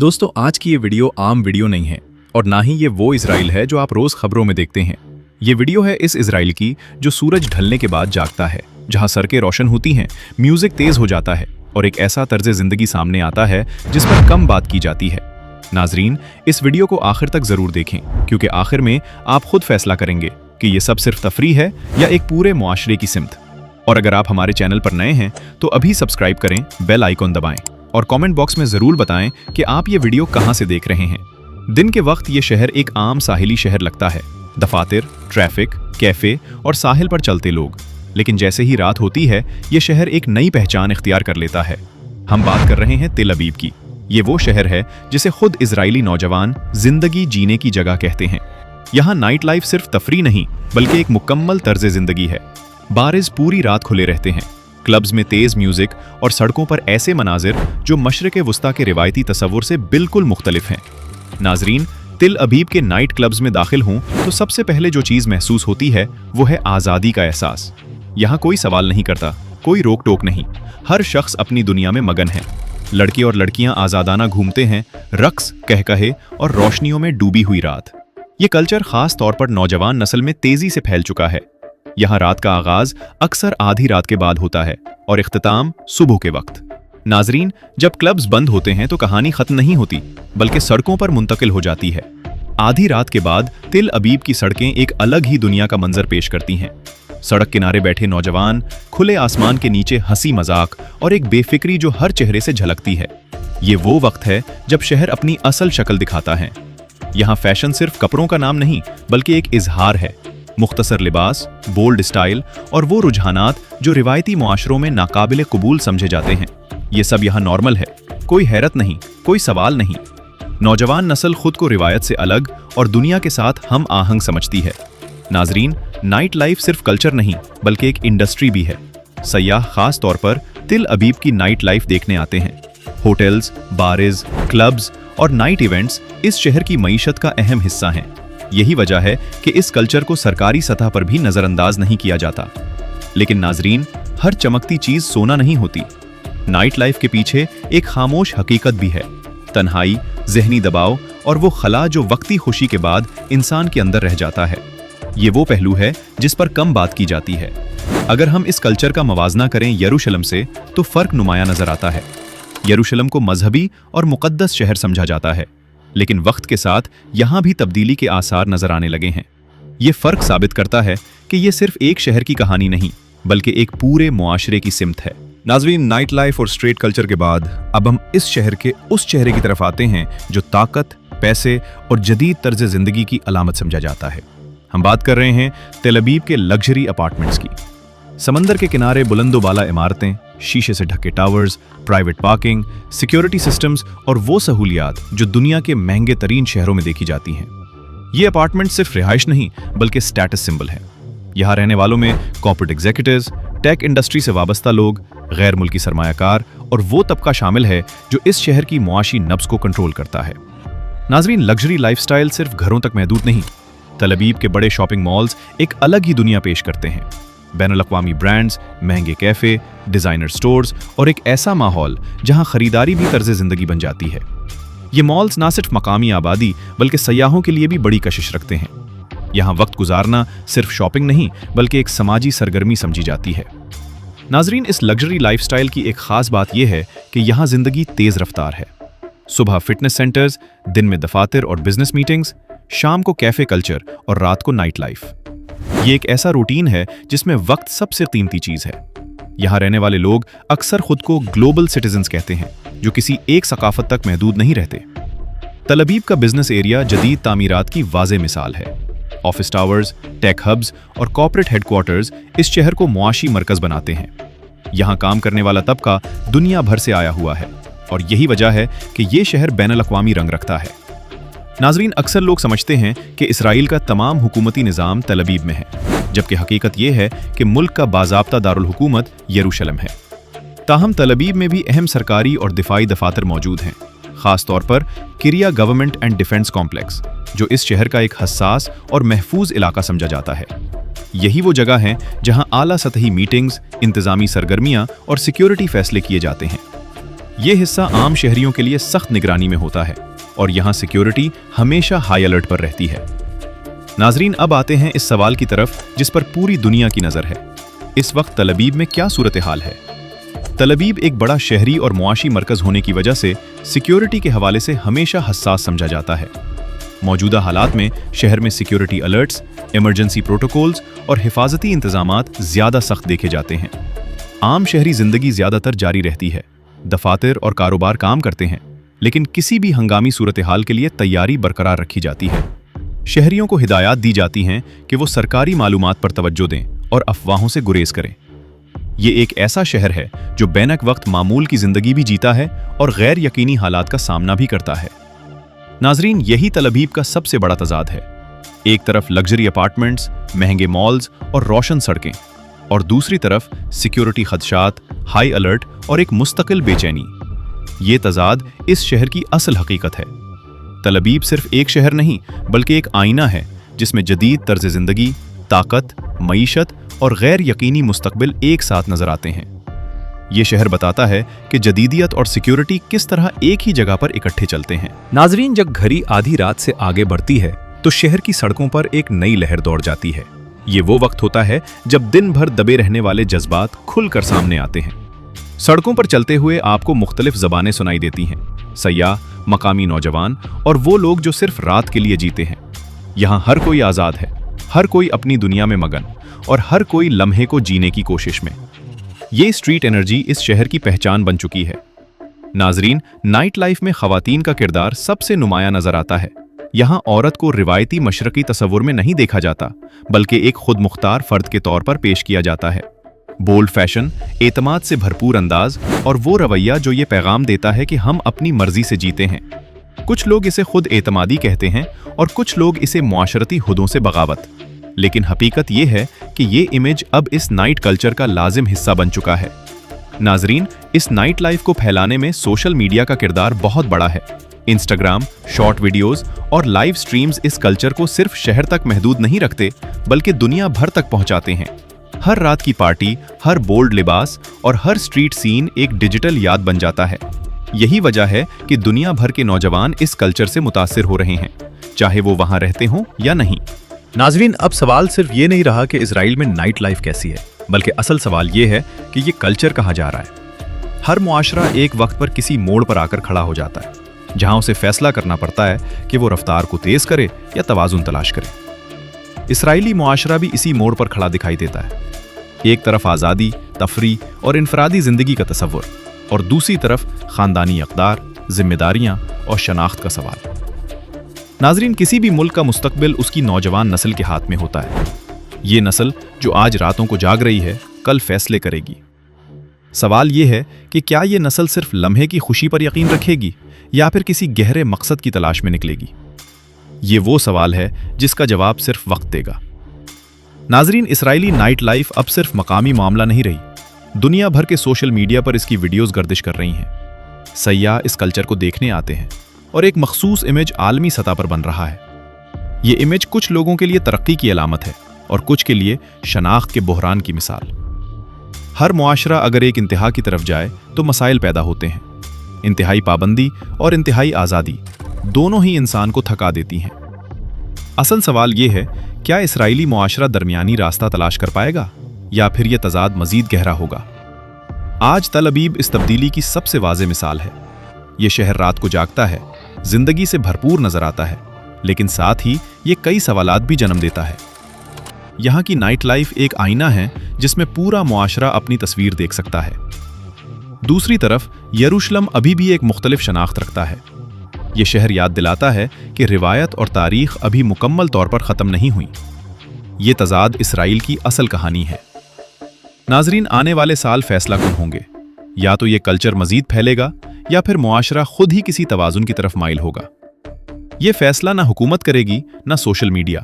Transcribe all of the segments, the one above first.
दोस्तों, आज की ये वीडियो आम वीडियो नहीं है और ना ही ये वो इजराइल है जो आप रोज खबरों में देखते हैं। ये वीडियो है इस इजराइल की जो सूरज ढलने के बाद जागता है, जहां सड़कें रोशन होती हैं, म्यूजिक तेज हो जाता है और एक ऐसा तर्ज जिंदगी सामने आता है जिस पर कम बात की जाती है। नाजरीन, इस वीडियो को आखिर तक जरूर देखें क्योंकि आखिर में आप खुद फैसला करेंगे कि ये सब सिर्फ तफरीह है या एक पूरे मुआशरे की सिमत। और अगर आप हमारे चैनल पर नए हैं तो अभी सब्सक्राइब करें, बेल आइकॉन दबाएं और कमेंट बॉक्स में जरूर बताएं कि आप ये वीडियो कहां से देख रहे हैं। दिन के वक्त ये शहर एक आम साहिली शहर लगता है, दफातर, ट्रैफिक, कैफे और साहिल पर चलते लोग। लेकिन जैसे ही रात होती है ये शहर एक नई पहचान इख्तियार कर लेता है। हम बात कर रहे हैं तेल अबीब की। ये वो शहर है जिसे खुद इजरायली नौजवान जिंदगी जीने की जगह कहते हैं। यहाँ नाइट लाइफ सिर्फ तफरीह नहीं बल्कि एक मुकम्मल तर्ज जिंदगी है। बारिज पूरी रात खुले रहते हैं, क्लब्स में तेज म्यूजिक और सड़कों पर ऐसे मनाजिर जो मशरिक़ वुस्ता के रिवायती तसव्वुर से बिल्कुल मुख्तलिफ हैं। नाजरीन, तिल अबीब के नाइट क्लब्स में दाखिल हों तो सबसे पहले जो चीज़ महसूस होती है वो है आज़ादी का एहसास। यहाँ कोई सवाल नहीं करता, कोई रोक टोक नहीं, हर शख्स अपनी दुनिया में मगन है। लड़के और लड़कियां आज़ादाना घूमते हैं, रक्स, कहकहे और रोशनियों में डूबी हुई रात। ये कल्चर खास तौर पर नौजवान नस्ल में तेजी से फैल चुका है। यहाँ रात का आगाज अक्सर आधी रात के बाद होता है और इख्तिताम सुबह के वक्त। नाजरीन, जब क्लब्स बंद होते हैं तो कहानी खत्म नहीं होती बल्कि सड़कों पर मुंतकिल हो जाती है। आधी रात के बाद तिल अबीब की सड़कें एक अलग ही दुनिया का मंजर पेश करती हैं। सड़क किनारे बैठे नौजवान, खुले आसमान के नीचे हंसी मजाक और एक बेफिक्री जो हर चेहरे से झलकती है। ये वो वक्त है जब शहर अपनी असल शक्ल दिखाता है। यहाँ फैशन सिर्फ कपड़ों का नाम नहीं बल्कि एक इजहार है। मुख्तसर लिबास, बोल्ड स्टाइल और वो रुझानात जो रिवायती मुआशरों में नाकाबिले कबूल समझे जाते हैं, ये सब यहाँ नॉर्मल है। कोई हैरत नहीं, कोई सवाल नहीं। नौजवान नस्ल खुद को रिवायत से अलग और दुनिया के साथ हम आहंग समझती है। नाजरीन, नाइट लाइफ सिर्फ कल्चर नहीं बल्कि एक इंडस्ट्री भी है। सयाह खास तौर पर तिल अबीब की नाइट लाइफ देखने आते हैं। होटल्स, बारिज, क्लब्स और नाइट इवेंट्स इस शहर की मईशत का अहम हिस्सा हैं। यही वजह है कि इस कल्चर को सरकारी सतह पर भी नजरअंदाज नहीं किया जाता। लेकिन नाजरीन, हर चमकती चीज सोना नहीं होती। नाइट लाइफ के पीछे एक खामोश हकीकत भी है। तन्हाई, जहनी दबाव और वो खला जो वक्ती खुशी के बाद इंसान के अंदर रह जाता है। ये वो पहलू है जिस पर कम बात की जाती है। अगर हम इस कल्चर का मवाजना करें यरूशलेम से तो फर्क नुमाया नजर आता है। यरूशलेम को मजहबी और मुकद्दस शहर समझा जाता है, लेकिन वक्त के साथ यहाँ भी तब्दीली के आसार नजर आने लगे हैं। ये फर्क साबित करता है कि ये सिर्फ एक शहर की कहानी नहीं बल्कि एक पूरे मुआशरे की सिमत है। नाज़रीन, नाइट लाइफ और स्ट्रीट कल्चर के बाद अब हम इस शहर के उस चेहरे की तरफ आते हैं जो ताकत, पैसे और जदीद तर्ज जिंदगी की अलामत समझा जाता है। हम बात कर रहे हैं तेल अबीब के लग्जरी अपार्टमेंट्स की। समंदर के किनारे बुलंदोबाला इमारतें, शीशे से ढके towers, private parking, security systems और वो सहूलियात जो दुनिया के महंगे तरीन शहरों में देखी जाती हैं। ये अपार्टमेंट सिर्फ रिहाइश नहीं बल्कि स्टेटस सिंबल है। यहाँ रहने वालों में कॉर्पोरेट एग्जीक्यूटिव्स, टेक इंडस्ट्री से वाबस्ता लोग, गैर मुल्की सरमायाकार और वो तबका शामिल है जो इस शहर की मुआशी नब्ज को कंट्रोल करता है। नाजरीन, लग्जरी लाइफस्टाइल सिर्फ घरों तक महदूद नहीं। तेल अबीब के बड़े शॉपिंग मॉल्स एक अलग ही दुनिया पेश करते हैं। बैनुल-अक़वामी ब्रांड्स, महंगे कैफे, डिजाइनर स्टोर्स और एक ऐसा माहौल जहां खरीदारी भी तर्ज जिंदगी बन जाती है। ये मॉल्स ना सिर्फ मकामी आबादी बल्कि सयाहों के लिए भी बड़ी कशिश रखते हैं। यहाँ वक्त गुजारना सिर्फ शॉपिंग नहीं बल्कि एक समाजी सरगर्मी समझी जाती है। नाजरीन, इस लग्जरी लाइफस्टाइल की एक खास बात यह है कि यहाँ जिंदगी तेज रफ्तार है। सुबह फिटनेस सेंटर्स, दिन में दफातर और बिजनेस मीटिंग्स, शाम को कैफे कल्चर और रात को नाइट लाइफ। ये एक ऐसा रूटीन है जिसमें वक्त सबसे कीमती चीज है। यहाँ रहने वाले लोग अक्सर खुद को ग्लोबल सिटीजन्स कहते हैं जो किसी एक सकाफत तक महदूद नहीं रहते। तेल अबीब का बिजनेस एरिया जदीद तामीरात की वाज़े मिसाल है। ऑफिस टावर्स, टेक हब्स और कॉर्पोरेट हेडक्वार्टर्स इस शहर को मुआशी मरकज बनाते हैं। यहाँ काम करने वाला तबका दुनिया भर से आया हुआ है और यही वजह है कि ये शहर बैनुल-अक़वामी रंग रखता है। नाजरीन, अक्सर लोग समझते हैं कि इसराइल का तमाम हुकूमती निज़ाम तेल अबीब में है, जबकि हकीकत यह है कि मुल्क का बाज़ाब्ता दारुल हुकूमत यरूशलेम है। ताहम तेल अबीब में भी अहम सरकारी और दिफाई दफातर मौजूद हैं, खास तौर पर किरिया गवर्नमेंट एंड डिफेंस कॉम्प्लेक्स जो इस शहर का एक हसास और महफूज इलाका समझा जाता है। यही वो जगह है जहां आला सतही मीटिंग्स, इंतजामी सरगर्मियां और सिक्योरिटी फैसले किए जाते हैं। ये हिस्सा आम शहरियों के लिए सख्त निगरानी में होता है और यहाँ सिक्योरिटी हमेशा हाई अलर्ट पर रहती है। नाजरीन, अब आते हैं इस सवाल की तरफ जिस पर पूरी दुनिया की नज़र है। इस वक्त तल अबीब में क्या सूरत हाल है? तल अबीब एक बड़ा शहरी और मुआशी मरकज होने की वजह से सिक्योरिटी के हवाले से हमेशा हसास समझा जाता है। मौजूदा हालात में शहर में सिक्योरिटी अलर्ट्स, इमरजेंसी प्रोटोकॉल्स और हिफाजती इंतजामात ज़्यादा सख्त देखे जाते हैं। आम शहरी जिंदगी ज़्यादातर जारी रहती है, दफातर और कारोबार काम करते हैं, लेकिन किसी भी हंगामी सूरत हाल के लिए तैयारी बरकरार रखी जाती है। शहरियों को हिदायत दी जाती हैं कि वो सरकारी मालूमात पर तवज्जो दें और अफवाहों से गुरेज करें। ये एक ऐसा शहर है जो बैनक वक्त मामूल की जिंदगी भी जीता है और गैर यकीनी हालात का सामना भी करता है। नाजरीन, यही तल अबीब का सबसे बड़ा तजाद है। एक तरफ लग्जरी अपार्टमेंट्स, महंगे मॉल्स और रोशन सड़कें, और दूसरी तरफ सिक्योरिटी खदशात, हाई अलर्ट और एक मुस्तकिल बेचैनी। ये तजाद इस शहर की असल हकीकत है। तल अबीब सिर्फ एक शहर नहीं बल्कि एक आईना है जिसमें जदीद तर्ज जिंदगी, ताकत, मईशत और गैर यकीनी मुस्तकबिल एक साथ नजर आते हैं। ये शहर बताता है कि जदीदियत और सिक्योरिटी किस तरह एक ही जगह पर इकट्ठे चलते हैं। नाजरीन, जब घड़ी आधी रात से आगे बढ़ती है तो शहर की सड़कों पर एक नई लहर दौड़ जाती है। ये वो वक्त होता है जब दिन भर दबे रहने वाले जज्बात खुलकर सामने आते हैं। सड़कों पर चलते हुए आपको मुख्तलिफ ज़बानें सुनाई देती हैं, सयाह, मकामी नौजवान और वो लोग जो सिर्फ रात के लिए जीते हैं। यहाँ हर कोई आज़ाद है, हर कोई अपनी दुनिया में मगन और हर कोई लम्हे को जीने की कोशिश में। ये स्ट्रीट एनर्जी इस शहर की पहचान बन चुकी है। नाजरीन, नाइट लाइफ में ख़वातीन का किरदार सबसे नुमाया नजर आता है। यहाँ औरत को रिवायती मशरकी तस्वुर में नहीं देखा जाता बल्कि एक खुद मुख्तार फर्द के तौर पर पेश किया जाता है। बोल्ड फैशन, एतमाद से भरपूर अंदाज और वो रवैया जो ये पैगाम देता है कि हम अपनी मर्जी से जीते हैं। कुछ लोग इसे खुद एतमादी कहते हैं और कुछ लोग इसे मुआशरती हुदों से बगावत। लेकिन हकीकत ये है कि ये इमेज अब इस नाइट कल्चर का लाजिम हिस्सा बन चुका है। नाजरीन, इस नाइट लाइफ को फैलाने में सोशल मीडिया का किरदार बहुत बड़ा है। इंस्टाग्राम, शॉर्ट वीडियोस और लाइव स्ट्रीम्स इस कल्चर को सिर्फ शहर तक महदूद नहीं रखते बल्कि दुनिया भर तक पहुंचाते हैं। हर रात की पार्टी, हर बोल्ड लिबास और हर स्ट्रीट सीन एक डिजिटल याद बन जाता है। यही वजह है कि दुनिया भर के नौजवान इस कल्चर से मुतासिर हो रहे हैं, चाहे वो वहां रहते हों या नहीं। नाजरीन, अब सवाल सिर्फ ये नहीं रहा कि इजराइल में नाइट लाइफ कैसी है, बल्कि असल सवाल ये है कि ये कल्चर कहाँ जा रहा है। हर मुआशरा एक वक्त पर किसी मोड़ पर आकर खड़ा हो जाता है जहां उसे फैसला करना पड़ता है कि वो रफ्तार को तेज करे या तवाज़ुन तलाश करे। इसराइली मुआशरा भी इसी मोड़ पर खड़ा दिखाई देता है। एक तरफ आज़ादी, तफरी और इनफरादी ज़िंदगी का तसव्वुर और दूसरी तरफ ख़ानदानी अक़दार, ज़िम्मेदारियाँ और शनाख्त का सवाल। नाजरीन, किसी भी मुल्क का मुस्तकबिल उसकी नौजवान नस्ल के हाथ में होता है। ये नस्ल जो आज रातों को जाग रही है, कल फैसले करेगी। सवाल ये है कि क्या ये नस्ल सिर्फ लम्हे की खुशी पर यकीन रखेगी या फिर किसी गहरे मकसद की तलाश में निकलेगी? ये वो सवाल है जिसका जवाब सिर्फ वक्त देगा। नाजरीन, इसराइली नाइट लाइफ अब सिर्फ मकामी मामला नहीं रही। दुनिया भर के सोशल मीडिया पर इसकी वीडियोस गर्दिश कर रही हैं। सयाह इस कल्चर को देखने आते हैं और एक मखसूस इमेज आलमी सतह पर बन रहा है। ये इमेज कुछ लोगों के लिए तरक्की की अलामत है और कुछ के लिए शनाख्त के बहरान की मिसाल। हर मुआशरा अगर एक इंतहा की तरफ जाए तो मसाइल पैदा होते हैं। इंतहाई पाबंदी और इंतहाई आज़ादी दोनों ही इंसान को थका देती हैं। असल सवाल ये है, क्या इसराइली मुआशरा दरमियानी रास्ता तलाश कर पाएगा या फिर यह तजाद मजीद गहरा होगा? आज तल अबीब इस तब्दीली की सबसे वाज़ेह मिसाल है। ये शहर रात को जागता है, जिंदगी से भरपूर नजर आता है, लेकिन साथ ही ये कई सवालात भी जन्म देता है। यहाँ की नाइट लाइफ एक आईना है जिसमें पूरा मुआशरा अपनी तस्वीर देख सकता है। दूसरी तरफ यरूशलेम अभी भी एक मुख्तलिफ शनाख्त रखता है। ये शहर याद दिलाता है कि रिवायत और तारीख अभी मुकम्मल तौर पर ख़त्म नहीं हुई। ये तजाद इसराइल की असल कहानी है। नाजरीन, आने वाले साल फैसला कुन होंगे। या तो ये कल्चर मजीद फैलेगा या फिर मुआशरा खुद ही किसी तवाज़ुन की तरफ माइल होगा। ये फैसला ना हुकूमत करेगी ना सोशल मीडिया,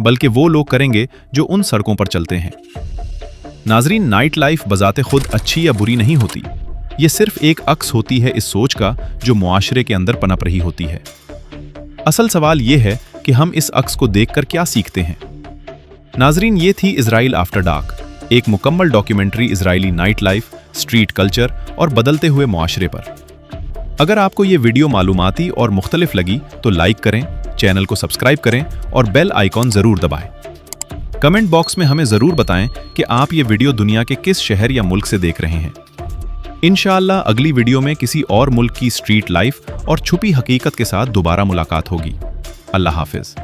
बल्कि वो लोग करेंगे जो उन सड़कों पर चलते हैं। नाजरीन, नाइट लाइफ बजाते खुद अच्छी या बुरी नहीं होती। ये सिर्फ एक अक्स होती है इस सोच का जो मुआशरे के अंदर पनप रही होती है। असल सवाल ये है कि हम इस अक्स को देखकर क्या सीखते हैं। नाजरीन, ये थी इजराइल आफ्टर डार्क, एक मुकम्मल documentary Israeli night life, street culture और बदलते हुए मुआशरे पर। अगर आपको ये वीडियो मालूमाती और मुख्तलिफ लगी तो लाइक करें, चैनल को सब्सक्राइब करें और बेल आइकॉन ज़रूर दबाएं। कमेंट बॉक्स में हमें ज़रूर बताएं कि आप ये वीडियो दुनिया के किस शहर या मुल्क से देख रहे हैं। इंशाअल्लाह अगली वीडियो में किसी और मुल्क की स्ट्रीट लाइफ और छुपी हकीकत के साथ दोबारा मुलाकात होगी। अल्लाह हाफिज़।